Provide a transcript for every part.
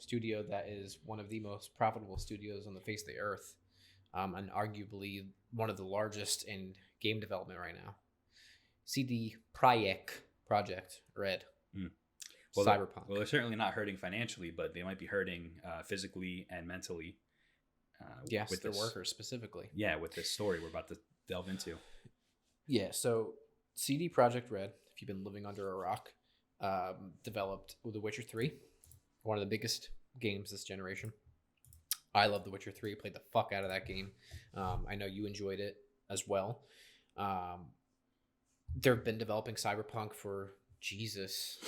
studio that is one of the most profitable studios on the face of the earth, and arguably one of the largest in game development right now. CD Project Red. Well, Cyberpunk. They're certainly not hurting financially, but they might be hurting physically and mentally. Yes, with their workers specifically. Yeah, with this story we're about to delve into. Yeah, so CD Projekt Red, if you've been living under a rock, developed The Witcher 3, one of the biggest games this generation. I love The Witcher 3, played the fuck out of that game. I know you enjoyed it as well. They've been developing Cyberpunk for, Jesus,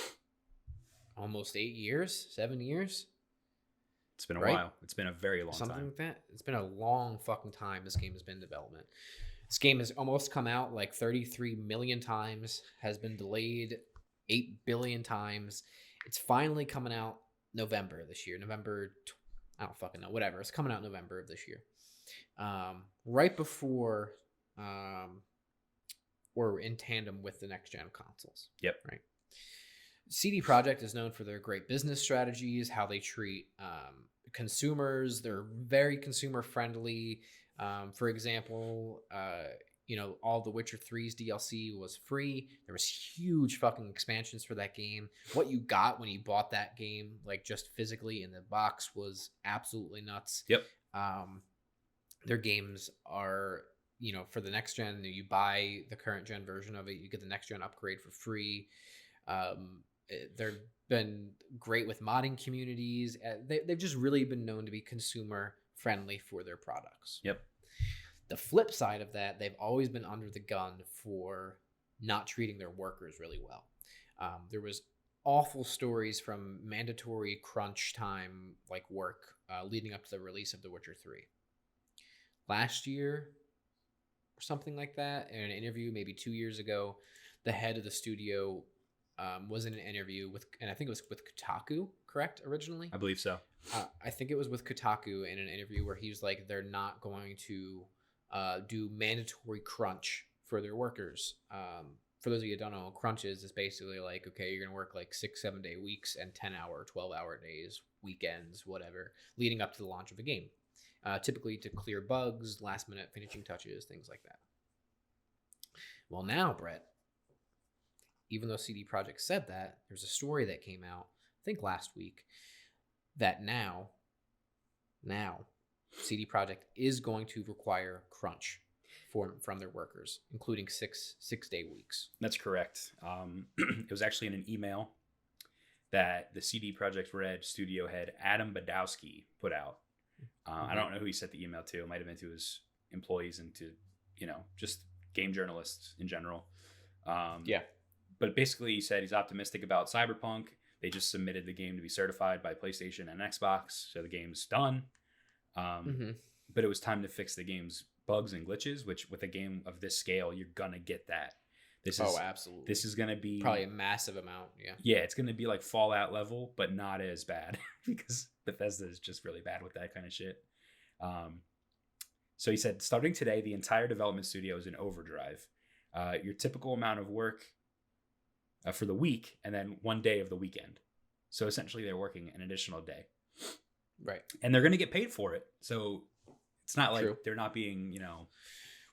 almost 8 years, 7 years. It's been a while. It's been a very long time. Something like that. It's been a long fucking time this game has been in development. This game has almost come out like 33 million times, has been delayed 8 billion times. It's finally coming out November this year. I don't fucking know. Whatever. It's coming out November of this year. Right before or in tandem with the next gen consoles. Yep. Right. CD Projekt is known for their great business strategies, how they treat consumers. They're very consumer friendly. For example, all the Witcher 3's DLC was free. There was huge fucking expansions for that game. What you got when you bought that game, like just physically in the box, was absolutely nuts. Yep. Their games are, for the next gen, you buy the current gen version of it, you get the next gen upgrade for free. They've been great with modding communities. They've just really been known to be consumer friendly for their products. Yep. The flip side of that, they've always been under the gun for not treating their workers really well. There was awful stories from mandatory crunch time work leading up to the release of The Witcher 3. Last year or something like that, in an interview maybe 2 years ago, the head of the studio was in an interview and I think it was with Kotaku, correct, originally? I believe so. I think it was with Kotaku in an interview where he's like, they're not going to do mandatory crunch for their workers. For those of you who don't know, crunch is basically like, okay, you're going to work like 6-7 day weeks and 10-hour, 12-hour days, weekends, whatever, leading up to the launch of a game. Typically to clear bugs, last minute finishing touches, things like that. Well, now, Brett, even though CD Projekt said that, there's a story that came out, I think last week, that now CD Projekt is going to require crunch from their workers, including six day weeks. That's correct. It was actually in an email that the CD Projekt Red studio head Adam Badowski put out. I don't know who he sent the email to. It might have been to his employees and to, just game journalists in general. But basically he said he's optimistic about Cyberpunk. They just submitted the game to be certified by PlayStation and Xbox, so the game's done. But it was time to fix the game's bugs and glitches, which with a game of this scale, you're gonna get that. Absolutely. This is gonna be probably a massive amount. Yeah, it's gonna be like Fallout level, but not as bad because Bethesda is just really bad with that kind of shit. So he said, starting today, the entire development studio is in overdrive. Your typical amount of work for the week, and then 1 day of the weekend. So essentially, they're working an additional day. Right. And they're going to get paid for it. So it's not True. like they're not being,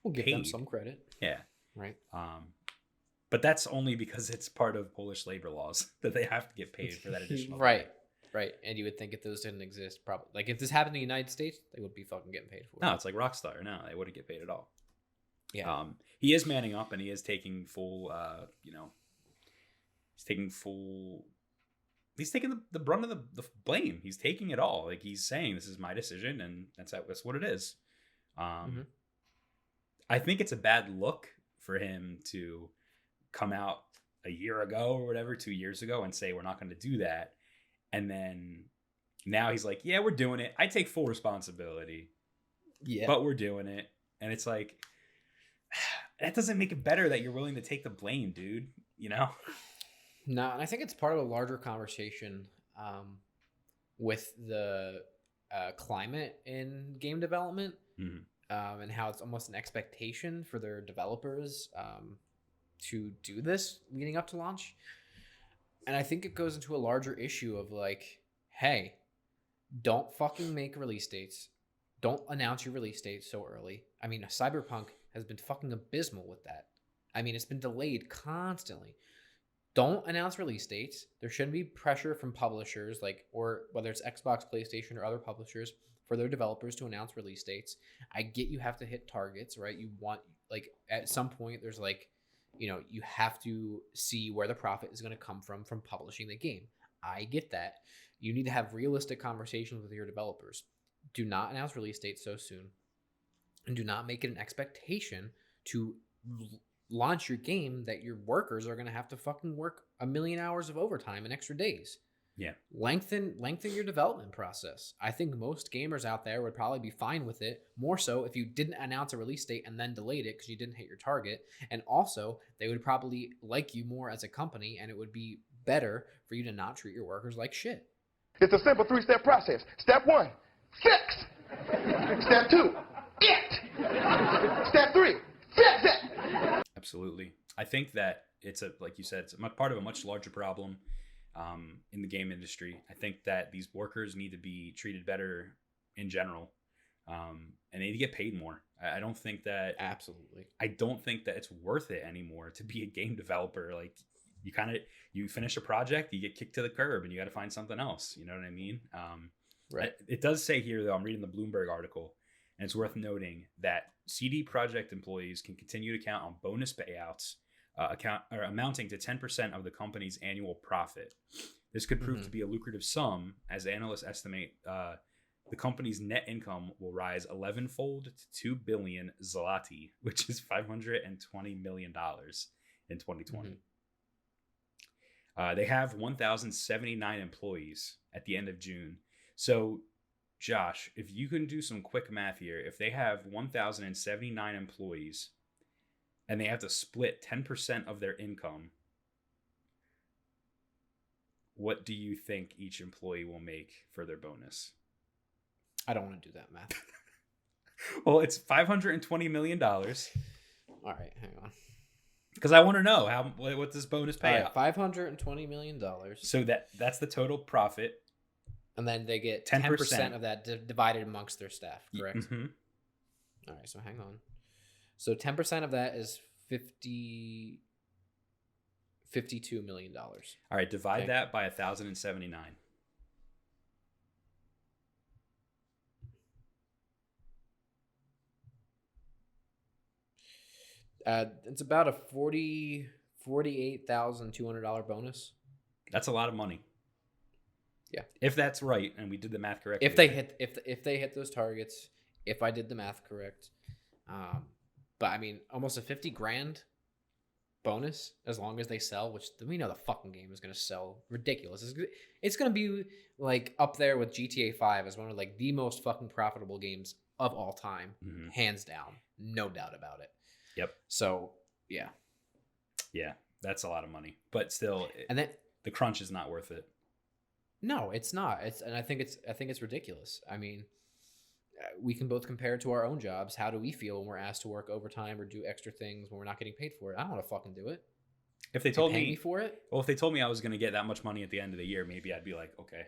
we'll give paid. them some credit. Yeah. Right. But that's only because it's part of Polish labor laws that they have to get paid for that additional Right. Day. Right. And you would think if those didn't exist, probably, like if this happened in the United States, they would be fucking getting paid for it. No, it's like Rockstar. No, they wouldn't get paid at all. Yeah. He is manning up and he is taking full, he's taking the brunt of the blame. He's taking it all. Like he's saying, this is my decision and that's what it is. I think it's a bad look for him to come out a year ago or whatever, 2 years ago and say, we're not going to do that. And then now he's like, yeah, we're doing it. I take full responsibility. Yeah. But we're doing it. And it's like, that doesn't make it better that you're willing to take the blame, dude. No, and I think it's part of a larger conversation with the climate in game development and how it's almost an expectation for their developers to do this leading up to launch. And I think it goes into a larger issue of like, hey, Don't fucking make release dates. Don't announce your release date so early. I mean, Cyberpunk has been fucking abysmal with that. I mean, it's been delayed constantly. Don't announce release dates. There shouldn't be pressure from publishers, like, or whether it's Xbox, PlayStation, or other publishers, for their developers to announce release dates. I get you have to hit targets, right? You want, like, at some point, there's like, you have to see where the profit is going to come from publishing the game. I get that. You need to have realistic conversations with your developers. Do not announce release dates so soon, and do not make it an expectation to launch your game that your workers are going to have to fucking work 1,000,000 hours of overtime and extra days. Yeah. Lengthen your development process. I think most gamers out there would probably be fine with it, more so if you didn't announce a release date and then delayed it because you didn't hit your target. And also, they would probably like you more as a company, and it would be better for you to not treat your workers like shit. It's a simple 3-step process. Step 1, fix. Step 2, it. Step 3, fix it. Absolutely. I think that it's like you said, it's part of a much larger problem in the game industry. I think that these workers need to be treated better in general, and they need to get paid more. I don't think that it's worth it anymore to be a game developer. Like, you finish a project, you get kicked to the curb, and you got to find something else. You know what I mean? Right. It does say here, though, I'm reading the Bloomberg article, and it's worth noting that CD Projekt employees can continue to count on bonus payouts amounting to 10% of the company's annual profit. This could prove to be a lucrative sum, as analysts estimate the company's net income will rise 11-fold to 2 billion zloty, which is $520 million in 2020. They have 1,079 employees at the end of June. So, Josh, if you can do some quick math here, if they have 1,079 employees and they have to split 10% of their income, what do you think each employee will make for their bonus? I don't want to do that math. Well, it's $520 million. All right, hang on. Because I want to know what this bonus payout. $520 million. So that's the total profit. And then they get 10% of that divided amongst their staff, correct? Mm-hmm. All right, so hang on. So 10% of that is $52 million. All right, divide that by 1,079. It's about a $48,200 bonus. That's a lot of money. Yeah, if that's right, and we did the math correctly. If they hit those targets, if I did the math correct, but I mean, almost a $50,000 bonus as long as they sell, which we know the fucking game is gonna sell ridiculous. It's gonna be like up there with GTA 5 as one of like the most fucking profitable games of all time, hands down, no doubt about it. Yep. So yeah, that's a lot of money, but still, and then the crunch is not worth it. No, it's not. And I think it's ridiculous. I mean, we can both compare it to our own jobs. How do we feel when we're asked to work overtime or do extra things when we're not getting paid for it? I don't want to fucking do it. If they told me for it, well, if they told me I was going to get that much money at the end of the year, maybe I'd be like, okay,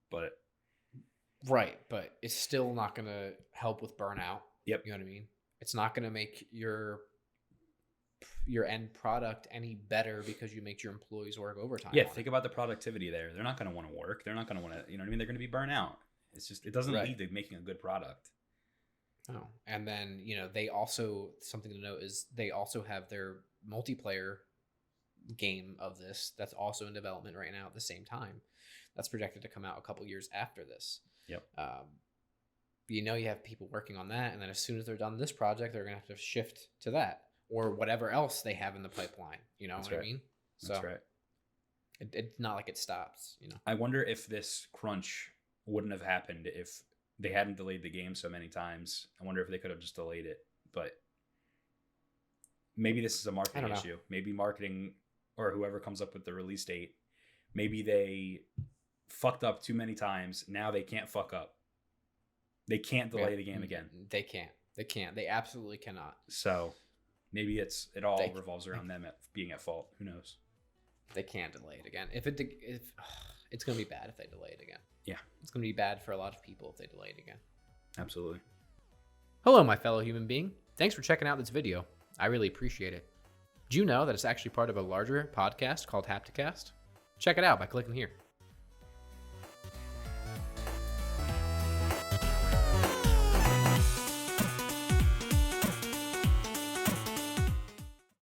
but right, but it's still not going to help with burnout. Yep, you know what I mean. It's not going to make your end product any better because you make your employees work overtime. Yeah, think about the productivity there. They're not going to want to work. They're not going to want to, you know what I mean? They're going to be burnt out. It's just, it doesn't lead to making a good product. Oh, and then, they also, something to note is they also have their multiplayer game of this that's also in development right now at the same time. That's projected to come out a couple years after this. Yep. You have people working on that, and then as soon as they're done this project, they're going to have to shift to that. Or whatever else they have in the pipeline. You know what I mean? That's right. It's not like it stops, I wonder if this crunch wouldn't have happened if they hadn't delayed the game so many times. I wonder if they could have just delayed it. But maybe this is a marketing issue. Maybe marketing or whoever comes up with the release date, maybe they fucked up too many times. Now they can't fuck up. They can't delay the game again. They can't. They absolutely cannot. So maybe it all revolves around them being at fault. Who knows? They can't delay it again. If it's gonna be bad if they delay it again. Yeah. It's going to be bad for a lot of people if they delay it again. Absolutely. Hello, my fellow human being. Thanks for checking out this video. I really appreciate it. Do you know that it's actually part of a larger podcast called Hapticast? Check it out by clicking here.